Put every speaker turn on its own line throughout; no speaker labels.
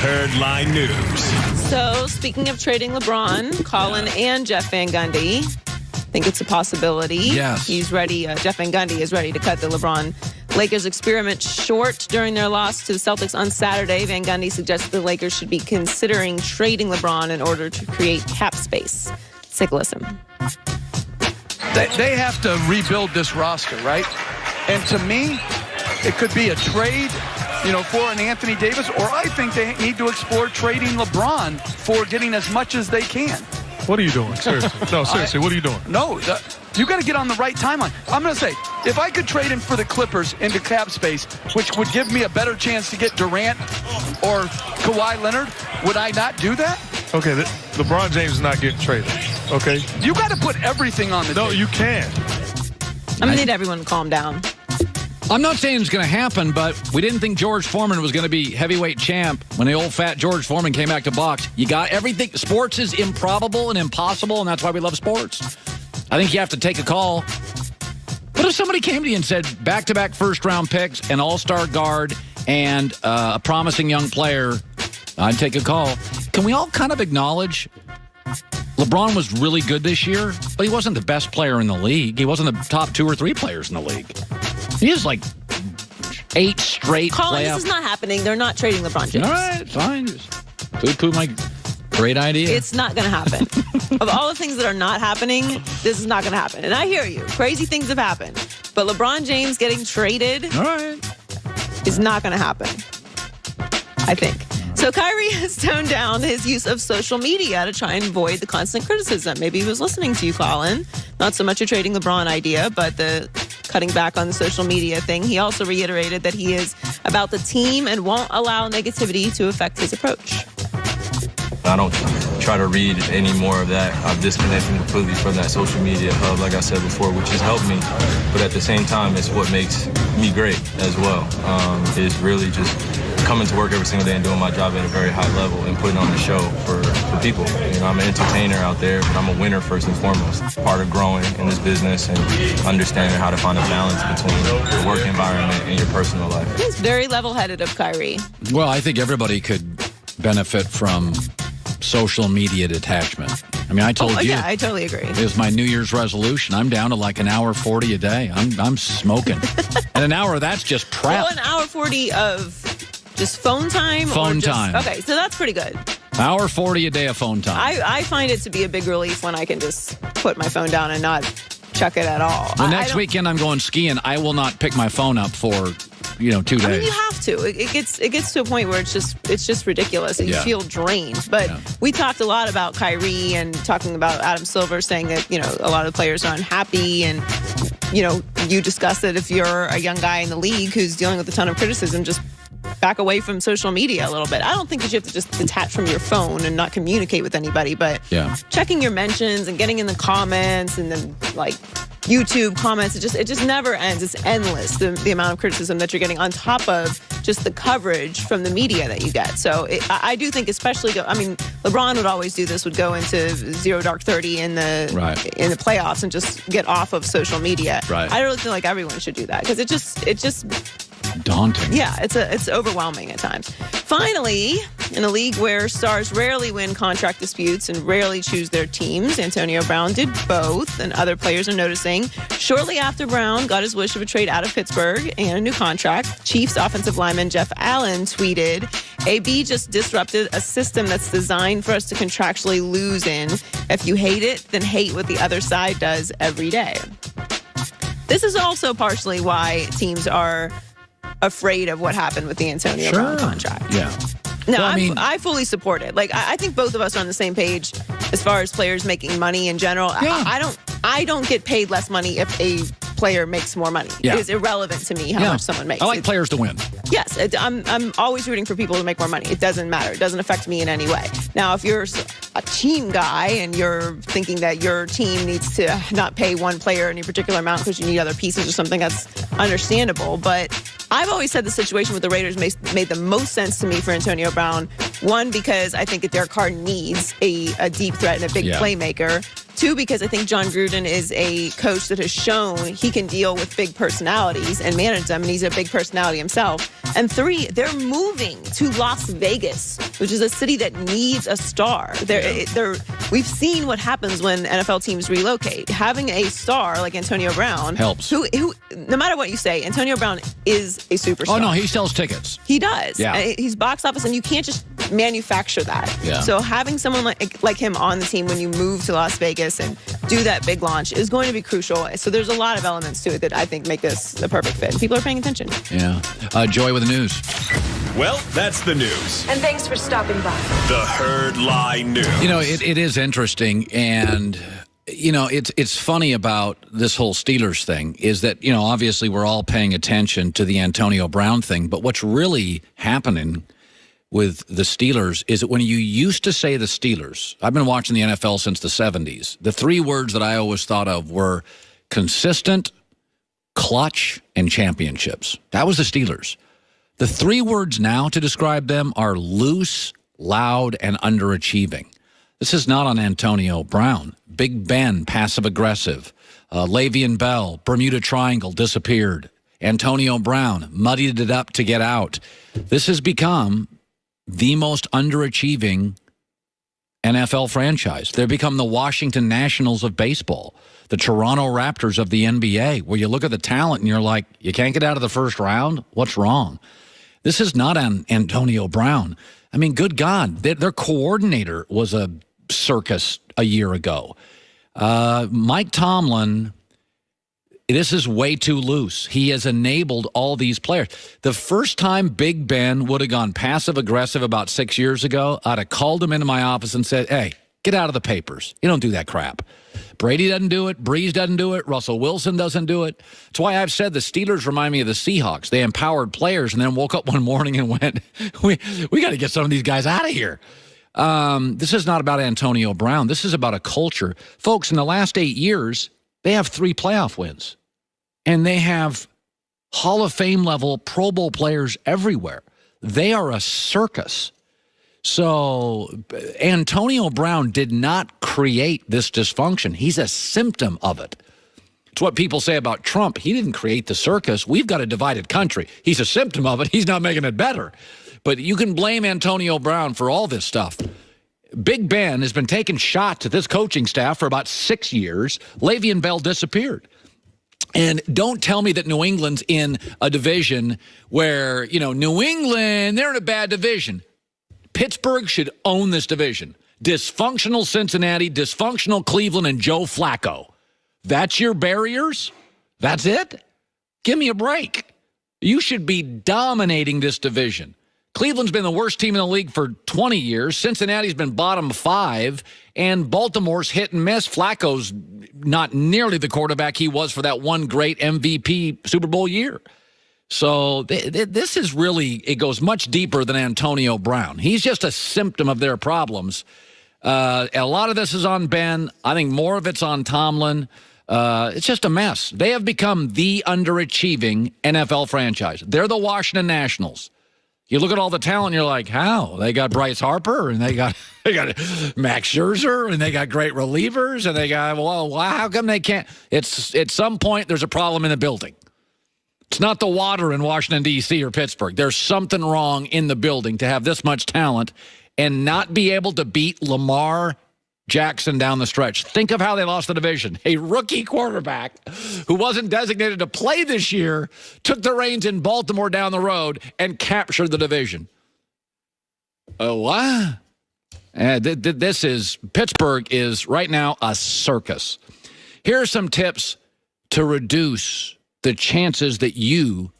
Herdline News.
So, speaking of trading LeBron, Colin and Jeff Van Gundy think it's a possibility.
Yes.
He's ready. Jeff Van Gundy is ready to cut the LeBron Lakers experiment short during their loss to the Celtics on Saturday. Van Gundy suggested the Lakers should be considering trading LeBron in order to create cap space. Let's take a listen.
They have to rebuild this roster, right? And to me, it could be a trade, for an Anthony Davis, or I think they need to explore trading LeBron for getting as much as they can.
What are you doing? Seriously. No, seriously, what are you doing?
No, you got to get on the right timeline. I'm going to say, if I could trade him for the Clippers into cap space, which would give me a better chance to get Durant or Kawhi Leonard, would I not do that?
Okay, LeBron James is not getting traded, okay?
You got to put everything on the table.
No, you can't.
I'm going to need everyone to calm down.
I'm not saying it's going to happen, but we didn't think George Foreman was going to be heavyweight champ when the old fat George Foreman came back to box. You got everything. Sports is improbable and impossible, and that's why we love sports. I think you have to take a call. What if somebody came to you and said back-to-back first-round picks, an all-star guard, and a promising young player? I'd take a call. Can we all kind of acknowledge LeBron was really good this year, but he wasn't the best player in the league. He wasn't the top 2 or 3 players in the league. He has 8 straight
Colin,
playoff.
this is not happening. They're not trading LeBron James.
All right, fine. Just poo-poo my great idea.
It's not going to happen. Of all the things that are not happening, this is not going to happen. And I hear you. Crazy things have happened. But LeBron James getting traded is not going to happen, I think. So Kyrie has toned down his use of social media to try and avoid the constant criticism. Maybe he was listening to you, Colin. Not so much a trading LeBron idea, but the cutting back on the social media thing. He also reiterated that he is about the team and won't allow negativity to affect his approach.
I don't try to read any more of that. I've disconnected completely from that social media hub, like I said before, which has helped me. But at the same time, it's what makes me great as well. Is really just coming to work every single day and doing my job at a very high level and putting on a show for people. I'm an entertainer out there, but I'm a winner first and foremost. Part of growing in this business and understanding how to find a balance between the work environment and your personal life.
He's very level-headed of Kyrie.
Well, I think everybody could benefit from social media detachment. I mean, I told you.
Yeah, I totally agree.
It was my New Year's resolution. I'm down to an hour 40 a day. I'm smoking. And an hour of that's just prep.
Well, an hour 40 of just phone time?
Phone time.
Okay, so that's pretty good.
Hour 40 a day of phone time.
I find it to be a big relief when I can just put my phone down and not check it at all.
The next weekend I'm going skiing. I will not pick my phone up for 2 days.
I mean, you have to. It gets to a point where it's just ridiculous and you feel drained. But we talked a lot about Kyrie and talking about Adam Silver saying that, a lot of players are unhappy and, you discussed that if you're a young guy in the league who's dealing with a ton of criticism, just back away from social media a little bit. I don't think that you have to just detach from your phone and not communicate with anybody, but checking your mentions and getting in the comments and then YouTube comments, it just never ends. It's endless, the amount of criticism that you're getting on top of just the coverage from the media that you get. So I do think LeBron would always do this, would go into 0 dark 30 in the playoffs and just get off of social media.
Right.
I really feel like everyone should do that because it just
daunting.
Yeah, it's overwhelming at times. Finally, in a league where stars rarely win contract disputes and rarely choose their teams, Antonio Brown did both, and other players are noticing. Shortly after Brown got his wish of a trade out of Pittsburgh and a new contract, Chiefs offensive lineman Jeff Allen tweeted, "AB just disrupted a system that's designed for us to contractually lose in. If you hate it, then hate what the other side does every day." This is also partially why teams are afraid of what happened with the Antonio Brown contract.
Yeah.
No,
well,
I fully support it. I think both of us are on the same page as far as players making money in general.
Yeah.
I don't get paid less money if a player makes more money.
Yeah.
It is irrelevant to me how much someone makes.
I like players to win.
Yes, I'm always rooting for people to make more money. It doesn't matter. It doesn't affect me in any way. Now, if you're a team guy and you're thinking that your team needs to not pay one player any particular amount because you need other pieces or something, that's understandable. But I've always said the situation with the Raiders made the most sense to me for Antonio Brown. One, because I think that Derek Carr needs a deep threat and a big playmaker. 2, because I think John Gruden is a coach that has shown he can deal with big personalities and manage them, and he's a big personality himself. And 3, they're moving to Las Vegas, which is a city that needs a star. We've seen what happens when NFL teams relocate. Having a star like Antonio Brown
helps.
Who, no matter what you say, Antonio Brown is a superstar.
Oh, no, he sells tickets.
He does.
Yeah.
He's box office, and you can't just manufacture that.
Yeah.
So having someone like him on the team when you move to Las Vegas and do that big launch is going to be crucial. So there's a lot of elements to it that I think make this the perfect fit. People are paying attention.
Yeah. Joy with the news.
Well, that's the news.
And thanks for stopping by.
The Herd Lie News.
It is interesting, and it's funny about this whole Steelers thing is that, obviously we're all paying attention to the Antonio Brown thing, but what's really happening with the Steelers is that when you used to say the Steelers, I've been watching the NFL since the 70s, the 3 words that I always thought of were consistent, clutch, and championships. That was the Steelers. The 3 words now to describe them are loose, loud, and underachieving. This is not on Antonio Brown. Big Ben, passive-aggressive. Le'Veon Bell, Bermuda Triangle, disappeared. Antonio Brown, muddied it up to get out. This has become the most underachieving NFL franchise. They've become the Washington Nationals of baseball, the Toronto Raptors of the NBA, where you look at the talent and you're like, you can't get out of the first round? What's wrong? This is not on Antonio Brown. I mean, good God, their coordinator was a circus a year ago. Mike Tomlin, this is way too loose. He has enabled all these players. The first time Big Ben would have gone passive-aggressive about 6 years ago, I'd have called him into my office and said, hey, get out of the papers. You don't do that crap. Brady doesn't do it. Breeze doesn't do it. Russell Wilson doesn't do it. That's why I've said the Steelers remind me of the Seahawks. They empowered players and then woke up one morning and went, we got to get some of these guys out of here. This is not about Antonio Brown. This is about a culture. Folks, in the last 8 years, they have 3 playoff wins. And they have Hall of Fame level Pro Bowl players everywhere. They are a circus. So Antonio Brown did not create this dysfunction. He's a symptom of it. It's what people say about Trump. He didn't create the circus. We've got a divided country. He's a symptom of it. He's not making it better. But you can blame Antonio Brown for all this stuff. Big Ben has been taking shots at this coaching staff for about 6 years. Le'Veon Bell disappeared. And don't tell me that New England's in a division where, New England, they're in a bad division. Pittsburgh should own this division. Dysfunctional Cincinnati, dysfunctional Cleveland, and Joe Flacco. That's your barriers? That's it? Give me a break. You should be dominating this division. Cleveland's been the worst team in the league for 20 years. Cincinnati's been bottom 5, and Baltimore's hit and miss. Flacco's not nearly the quarterback he was for that one great MVP Super Bowl year. So this is really, it goes much deeper than Antonio Brown. He's just a symptom of their problems. A lot of this is on Ben. I think more of it's on Tomlin. It's just a mess. They have become the underachieving NFL franchise. They're the Washington Nationals. You look at all the talent, and you're like, how? They got Bryce Harper, and they got Max Scherzer, and they got great relievers, and they got, well, how come they can't? It's at some point, there's a problem in the building. It's not the water in Washington, D.C. or Pittsburgh. There's something wrong in the building to have this much talent and not be able to beat Lamar Jackson down the stretch. Think of how they lost the division. A rookie quarterback who wasn't designated to play this year took the reins in Baltimore down the road and captured the division. What? Pittsburgh is right now a circus. Here are some tips to reduce the chances that you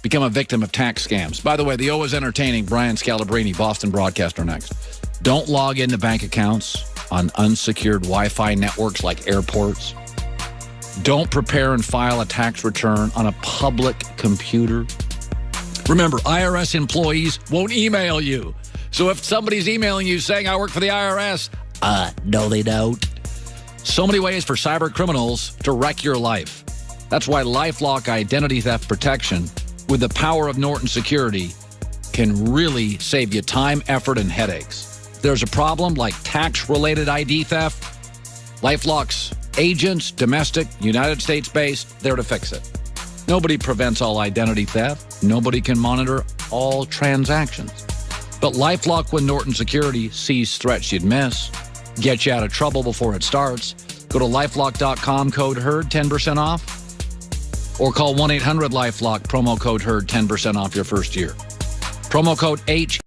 become a victim of tax scams. By the way, the always entertaining Brian Scalabrine, Boston broadcaster, next. Don't log into bank accounts on unsecured Wi-Fi networks like airports. Don't prepare and file a tax return on a public computer. Remember, IRS employees won't email you. So if somebody's emailing you saying, I work for the IRS, no, they don't. So many ways for cyber criminals to wreck your life. That's why LifeLock Identity Theft Protection, with the power of Norton Security, can really save you time, effort, and headaches. There's a problem like tax-related ID theft, LifeLock's agents, domestic, United States-based, there to fix it. Nobody prevents all identity theft. Nobody can monitor all transactions. But LifeLock with Norton Security sees threats you'd miss, gets you out of trouble before it starts. Go to LifeLock.com, code HERD, 10% off. Or call 1-800-LifeLock, promo code HERD, 10% off your first year. Promo code H.